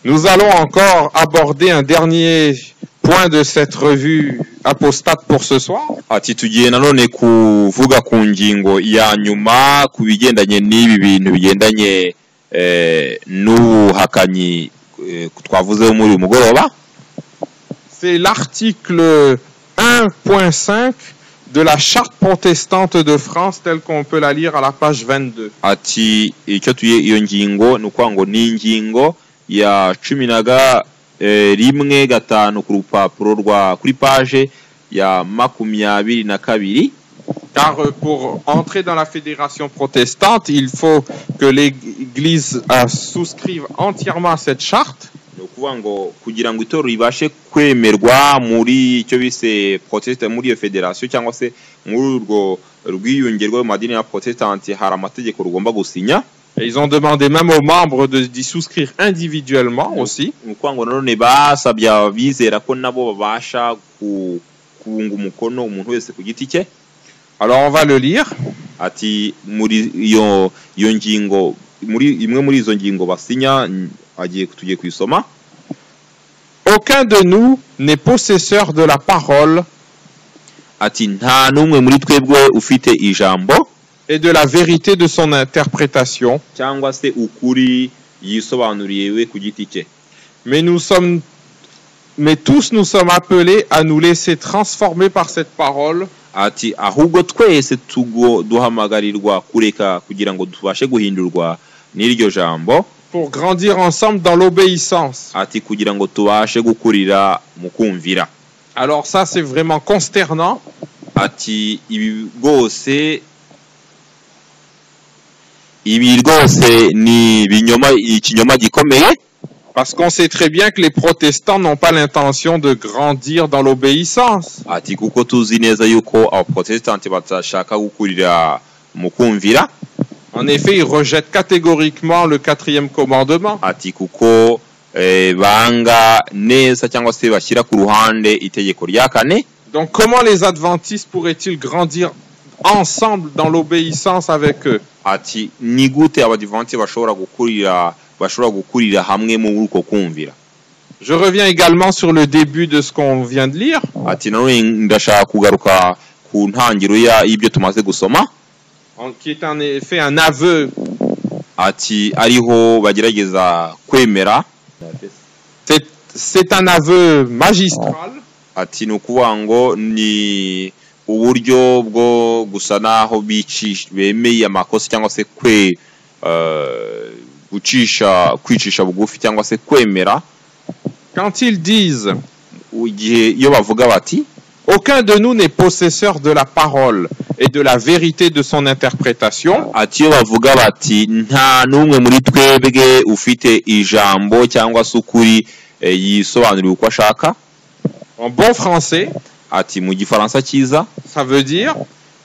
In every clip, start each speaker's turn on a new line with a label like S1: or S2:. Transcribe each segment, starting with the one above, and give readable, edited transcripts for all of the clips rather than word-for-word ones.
S1: Nous allons encore aborder un dernier point de cette revue apostate pour ce soir.
S2: Ati tugiye nanone kuvuga ku ngingo ya nyuma ku bigendanye n'ibi bintu bigendanye n'ubuhakanyi twavuzeho muri uyu mugoroba.
S1: C'est l'article 1.5 de la charte protestante de France telle qu'on peut la lire à la page 22.
S2: Ati icyo tuye iyo ngingo nuko ngo ni ingingo ya 11.5 ku rupapuro rwa kuri page ya 22.
S1: Car pour entrer dans la fédération protestante, il faut que l'Église souscrive entièrement à cette charte.
S2: Ukuvuga ngo kugira ngo itorero ribashe kwemerwa muri icyo bise protestant muri iyo federation cyangwa se muri urwo rwiyunge rw'amadini ya protestant hari amategeko rugomba gusinya.
S1: Et ils ont demandé même aux membres d'y souscrire individuellement aussi.
S2: Ukuvuga ngo none basabye abizera ko nabo babasha kunga umukono umuntu wese ku giti cye.
S1: Alors on va le lire.
S2: Ati muri iyo ngingo muri imwe muri izo ngingo basinya tugiye kuyisoma.
S1: Aucun de nous n'est possesseur de la parole.
S2: Ati nta numwe muri twebwe ufite ijambo
S1: et de la vérité de son interprétation.
S2: Cyangwa se ukuri yisobanuriye we ku giti cye.
S1: Mais tous nous sommes appelés à nous laisser transformer par cette parole.
S2: Ati ahubwo twese duhamagarirwa kureka kugira ngo tubashe guhindurwa n'iryo jambo.
S1: Pour grandir ensemble dans l'obéissance.
S2: Ati kugira ngo tubashe gukurira mu kumvira.
S1: Alors ça c'est vraiment consternant.
S2: Ati ibi rwose ni ikinyoma gikomeye.
S1: Parce qu'on sait très bien que les protestants n'ont pas l'intention de grandir dans l'obéissance.
S2: Ati kuko tuzi neza yuko abaprotestanti batashaka gukurira mu kumvira.
S1: En effet, ils rejettent catégoriquement le 4e commandement.
S2: Ati kuko banga neza cyangwa se bashyira ku ruhande itegeko rya 4.
S1: Donc comment les adventistes pourraient-ils grandir ensemble dans l'obéissance avec eux?
S2: Ati ni gute abadiventi bashobora gukurira hamwe mu uko kumvira.
S1: Je reviens également sur le début de ce qu'on vient de lire.
S2: Ati none ndashaka kugaruka ku ntangiro y'ibyo tumaze gusoma.
S1: Qui est en effet un aveu.
S2: Ati ariho bagerageza kwemera.
S1: C'est un aveu magistral.
S2: Ati nukuvuga ngo ni uburyo bwo gusa naho bemeye amakosa cyangwa se kwicisha bugufi cyangwa se kwemera.
S1: Quand ils disent
S2: iyo bavuga bati
S1: aucun de nous n'est possesseur de la parole et de la vérité de son interprétation.
S2: Ati iyo bavuga bati nta numwe muri twebwe ufite ijambo cyangwa se ukuri yisobanurira uko ashaka.
S1: En bon français,
S2: ati mu gifaransa cyiza,
S1: ça veut dire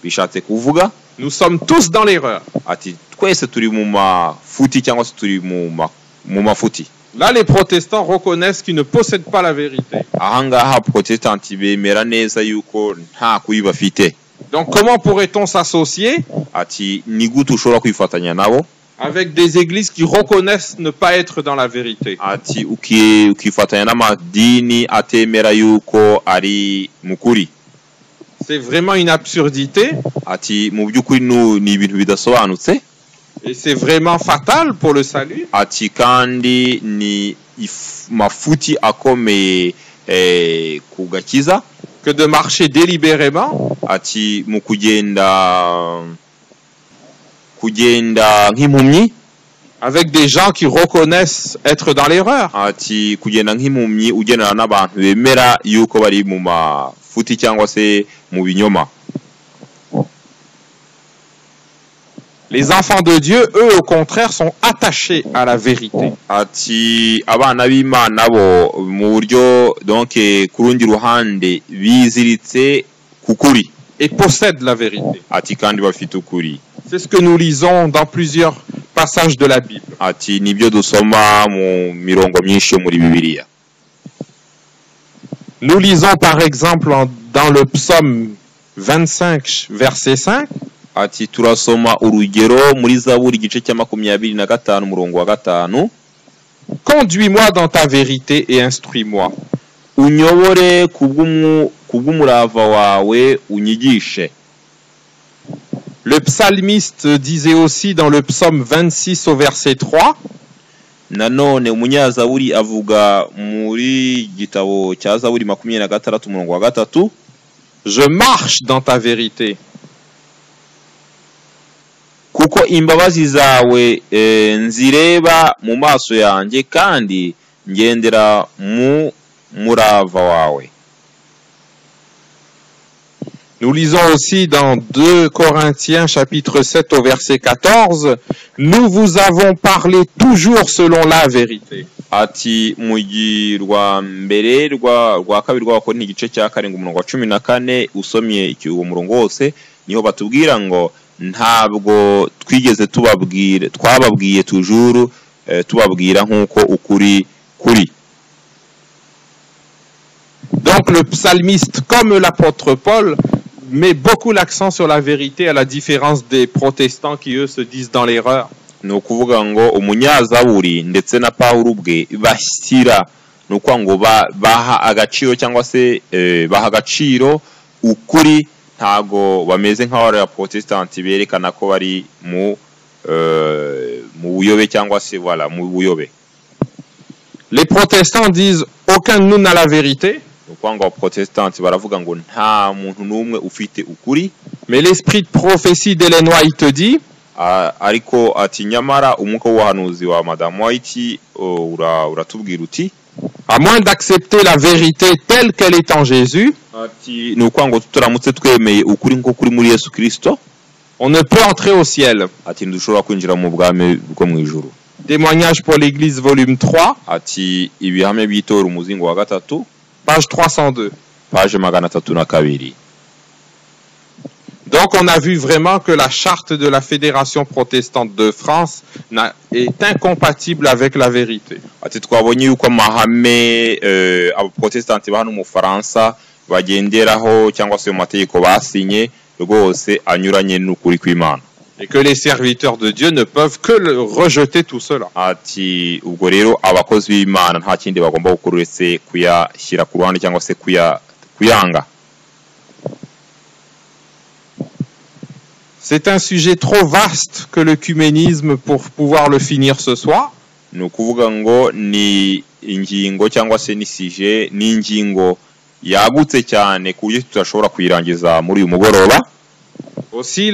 S2: bishatse kuvuga
S1: nous sommes tous dans l'erreur.
S2: Ati twese turi mu mafuti cyangwa se turi mu mafuti.
S1: Là les protestants reconnaissent qu'ils ne possèdent pas la vérité.
S2: Ahangaha protestanti bemera neza yuko nta kuri bafite.
S1: Donc comment pourrait-on s'associer?
S2: Ati ni gute ushobora kwifatanya nabo?
S1: Avec des églises qui reconnaissent ne pas être dans la vérité.
S2: Ati ukifatanya n'amadini atemera yuko ari mukuri.
S1: C'est vraiment une absurdité.
S2: Ati mu by'ukuri ni ibintu bidasobanutse.
S1: Et c'est vraiment fatal pour le salut.
S2: Ati kandi ni mafuti akomeye ku gakiza.
S1: Que de marcher délibérément.
S2: Ati mu kugenda nk'impumyi.
S1: Avec des gens qui reconnaissent être dans l'erreur.
S2: Ati kugenda nk'impumyi ugendana n'abantu bemera yuko bari mu mafuti cyangwa se mu binyoma.
S1: Les enfants de Dieu, eux, au contraire, sont attachés à la vérité.
S2: Ati abana b'Imana bo mu buryo donc kurundi ruhande biziritse kukuri.
S1: Et possèdent la vérité.
S2: Ati kandi bafite ukuri.
S1: C'est ce que nous lisons dans plusieurs passages de la Bible.
S2: Ati nibyo dusoma mu mirongo myinshi yo muri Bibiliya.
S1: Nous lisons par exemple dans le psaume 25 verset 5.
S2: Ati turasoma urugero muri Zaburi igice cya 25 umurongo wa 5.
S1: Conduis-moi dans ta vérité et instruis-moi.
S2: unyobore kubw'umurava wawe unyigishe.
S1: Le psalmiste disait aussi dans le psaume 26 au verset 3,
S2: nanone umunyazaburi avuga muri gitabo cya Zaburi 26 umurongo wa 3,
S1: je marche dans ta vérité.
S2: kuko imbabazi zawe nzireba mu maso yanjye kandi ngendera mu murava wawe.
S1: Nous lisons aussi dans 2 Corinthiens chapitre 7 au verset 14, nous vous avons parlé toujours selon la vérité.
S2: Ati mugi rwa mbere rwa kabiri rwa Korinto igice cya 7 umurongo wa 14 usomye uwo murongo wose niho batubwira ngo ntabwo twigeze twababwiye tujuru tubabwira nkuko ukuri kuri.
S1: Donc le psalmiste comme l'apôtre Paul met beaucoup l'accent sur la vérité à la différence des protestants qui eux se disent dans l'erreur.
S2: No kuvuga ngo umunyazaburi ndetse na Paulo ubwe bashyira nuko ngo baha agaciro cyangwa se baha agaciro ukuri ntago bameze nk'abari ya protestant berekana ko bari mu buyobe cyangwa se voilà mu buyobe.
S1: Les protestants disent aucun de nous n'a la vérité.
S2: Nuko ngo protestant baravuga ngo nta muntu numwe ufite ukuri.
S1: Mais l'esprit de prophétie d'Ellen White dit
S2: ariko ati nyamara umwuka w'ubuhanuzi wa Madame White uratubwira uti
S1: à moins d'accepter la vérité telle qu'elle est en Jésus,
S2: ati nuko ngo turamutse twemeye ukuri nko kuri muri Yesu Kristo,
S1: on ne peut entrer au ciel.
S2: Ati ndushobora kwinjira mu bwami bwo mu ijuru.
S1: Témoignage pour l'Église volume 3,
S2: ati ibihamya by'itora umuzingo wa 3,
S1: page 302.
S2: Page 302.
S1: Donc on a vu vraiment que la charte de la Fédération protestante de France est incompatible avec la vérité.
S2: Ati twabonye yuko amahame abaprotestanti ba hano mu Faransa bagenderaho cyangwa se mu mategeko basinye rwose anyuranye n'ukuri kw'Imana.
S1: Et que les serviteurs de Dieu ne peuvent que rejeter tout cela.
S2: Ati ubwo rero abakozi b'Imana nta kindi bagomba gukora uretse kuyashyira ku ruhande cyangwa se kuyanga.
S1: C'est un sujet trop vaste que l'œcuménisme pour pouvoir le finir ce soir.
S2: Ni ukuvuga ngo ni ingingo cyangwa se ni sujet ni ingingo yagutse cyane ku buryo tutashobora kuyirangiza muri uyu mugoroba.
S1: Aussi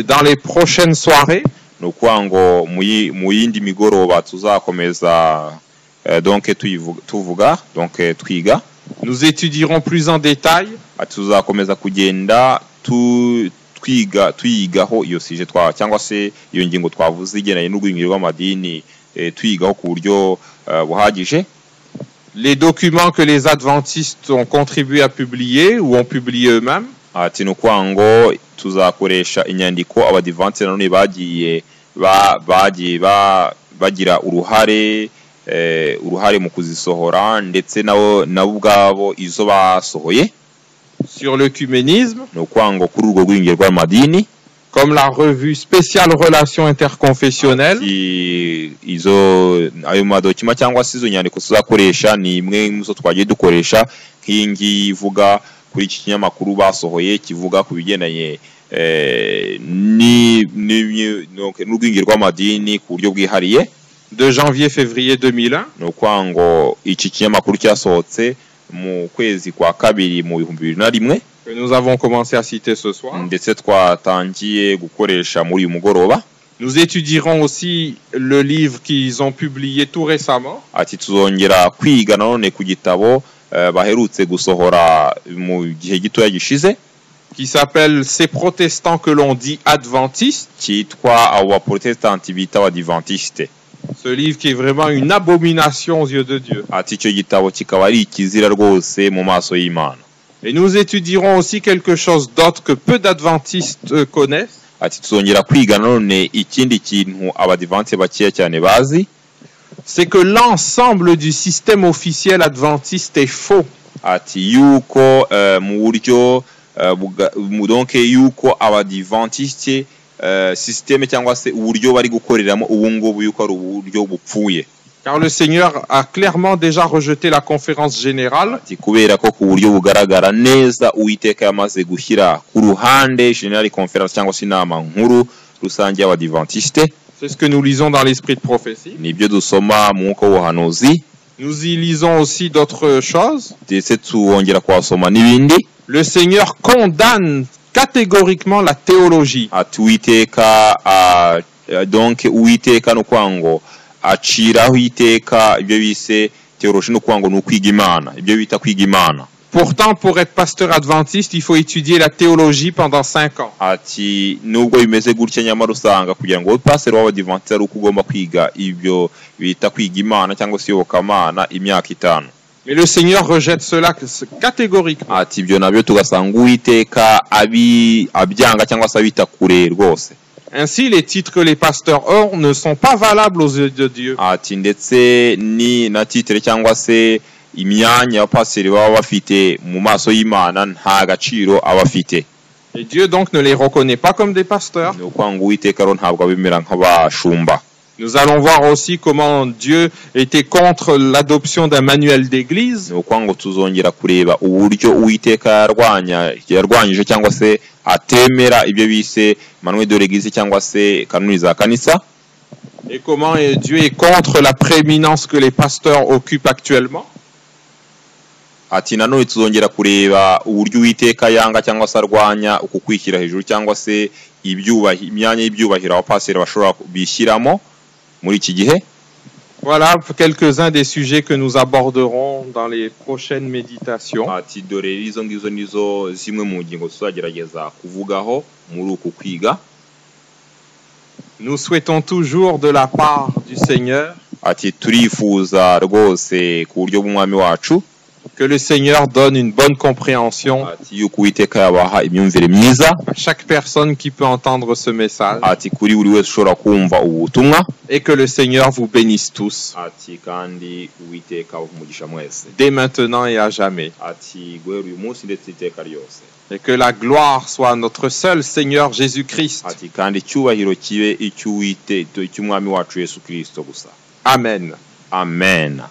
S1: dans les prochaines soirées,
S2: ni ukuvuga ngo mu yindi migoroba tuzakomeza donc tuvuga donc twiga.
S1: Nous étudierons plus en détail.
S2: Tuzakomeza kugenda tuyigaho iyo sujet cyangwa se iyo ngingo twavuze igenanye n'urwingiro rw'amadini tuyigaho ku buryo buhagije.
S1: Les documents que les adventistes ont contribué à publier ou ont publié eux-mêmes.
S2: Ati nukuvuga ngo tuzakoresha inyandiko abadivantiste nanone bagiye bagira uruhare mu kuzisohora ndetse nabo ubwabo izo basohoye.
S1: Sur l'œcuménisme, comme la revue spéciale Relations interconfessionnelles,
S2: ayo madokima cyangwa se izo nyandiko tuzakoresha ni imwe muzo twagiye dukoresha nk'ingi ivuga kuri iki kinyamakuru basohoye kivuga ku bigendanye n'urwingiro rw'amadini ku buryo bwihariye.
S1: De janvier-février 2001,
S2: nukuvuga ngo iki kinyamakuru cyasohotse mu kwezi kwa kabiri mu 2001
S1: que nous avons commencé à citer ce soir.
S2: Ndetse twatangiye gukoresha muri uyu mugoroba.
S1: Nous étudierons aussi le livre qu'ils ont publié tout récemment.
S2: Ati tuzongera kwiga nanone ku gitabo baherutse gusohora mu gihe gitoya gishize
S1: qui s'appelle Ces protestants que l'on dit adventistes.
S2: Cyitwa abo protestanti bita abadivantiste.
S1: Ce livre qui est vraiment une abomination aux yeux de Dieu.
S2: Ati icyo gitabo kikaba ari ikizira rwose mu maso y'Imana.
S1: Et nous étudierons aussi quelque chose d'autre que peu d'adventistes connaissent.
S2: Ati tuzongera kwiga none ikindi kintu abadivantiste bakeya cyane bazi.
S1: C'est que l'ensemble du système officiel adventiste est faux.
S2: Ati yuko mu buryo donc yuko abadivantiste système cyangwa se uburyo bari gukoreramo ubu ngubu yuko ari uburyo bupfuye.
S1: Car le Seigneur a clairement déjà rejeté la conférence générale
S2: ati kubera ko ku buryo bugaragara neza Uwiteka yamaze gushyira ku ruhande General Conference cyangwa se inama nkuru rusange y'Abadiventiste.
S1: C'est ce que nous lisons dans l'esprit de prophétie.
S2: Nibyo dusoma mu mwuka w'ubuhanuzi,
S1: Nous y lisons aussi d'autres choses.
S2: ndetse tuwongera kuhasoma n'ibindi.
S1: Le Seigneur condamne catégoriquement la théologie.
S2: Ati Uwiteka donc Uwiteka no kwango aciraho iteka ibyo bise theologie, no kwango no kwiga Imana, ibyo bita kwiga Imana.
S1: Pourtant, pour être pasteur adventiste, il faut étudier la théologie pendant 5 ans.
S2: Ati nubwo bimeze gutya nyamara usanga kugira ngo pastor w'Abadiventiste ari uko ugomba kwiga ibyo bita kwiga Imana cyangwa se iyobokamana imyaka 5.
S1: Mais le Seigneur rejette cela catégoriquement.
S2: Ati ibyo nabyo tugasanga Uwiteka abyanga cyangwa se abita kure rwose.
S1: Ainsi, les titres que les pasteurs ont ne sont pas valables aux yeux de Dieu.
S2: Ati ndetse ni na titre cyangwa se imyanya abapasiteri baba bafite mu maso y'Imana nta gaciro abafite.
S1: Et Dieu donc ne les reconnaît pas comme des pasteurs.
S2: Ni ukwanga Uwiteka rero ntabwo abemera nk'abashumba.
S1: Nous allons voir aussi comment Dieu était contre l'adoption d'un manuel d'église.
S2: Ni ukwanga tuzongera kureba uburyo Uwiteka yarwanyije cyangwa se atemera ibyo bise manuel de l'église cyangwa se kanuni za kanisa.
S1: Et comment Dieu est contre la prééminence que les pasteurs occupent actuellement.
S2: Ati nanone tuzongera kureba uburyo Uwiteka yanga cyangwa se arwanya uku kwishyira hejuru cyangwa se imyanya y'ibyubahiro abapasiteri bashobora bishyiramo muri iki gihe.
S1: Voilà quelques-uns des sujets que nous aborderons dans les prochaines méditations.
S2: Ati dore izo ngizo nizo zimwe mu ngingo tuzagerageza kuvugaho muri uku kwiga.
S1: Nous souhaitons toujours de la part du Seigneur
S2: Ati turifuza rwose ku buryo bw'umwami wacu
S1: que le Seigneur donne une bonne compréhension
S2: ati yuko Uwiteka yabaha imyumvire myiza
S1: à chaque personne qui peut entendre ce message
S2: ati kuri buri wese ushobora kumva ubutumwa
S1: et que le Seigneur vous bénisse tous
S2: ati kandi Uwiteka umugisha mwese
S1: dès maintenant et à jamais.
S2: ati guhera uyu munsi ndetse iteka ryose.
S1: Et que la gloire soit à notre seul Seigneur Jésus-Christ.
S2: Ati kandi icyubahiro kibe icy'Uwiteka icy'umwami wacu Yesu Kristo gusa.
S1: Amen.
S2: Amen.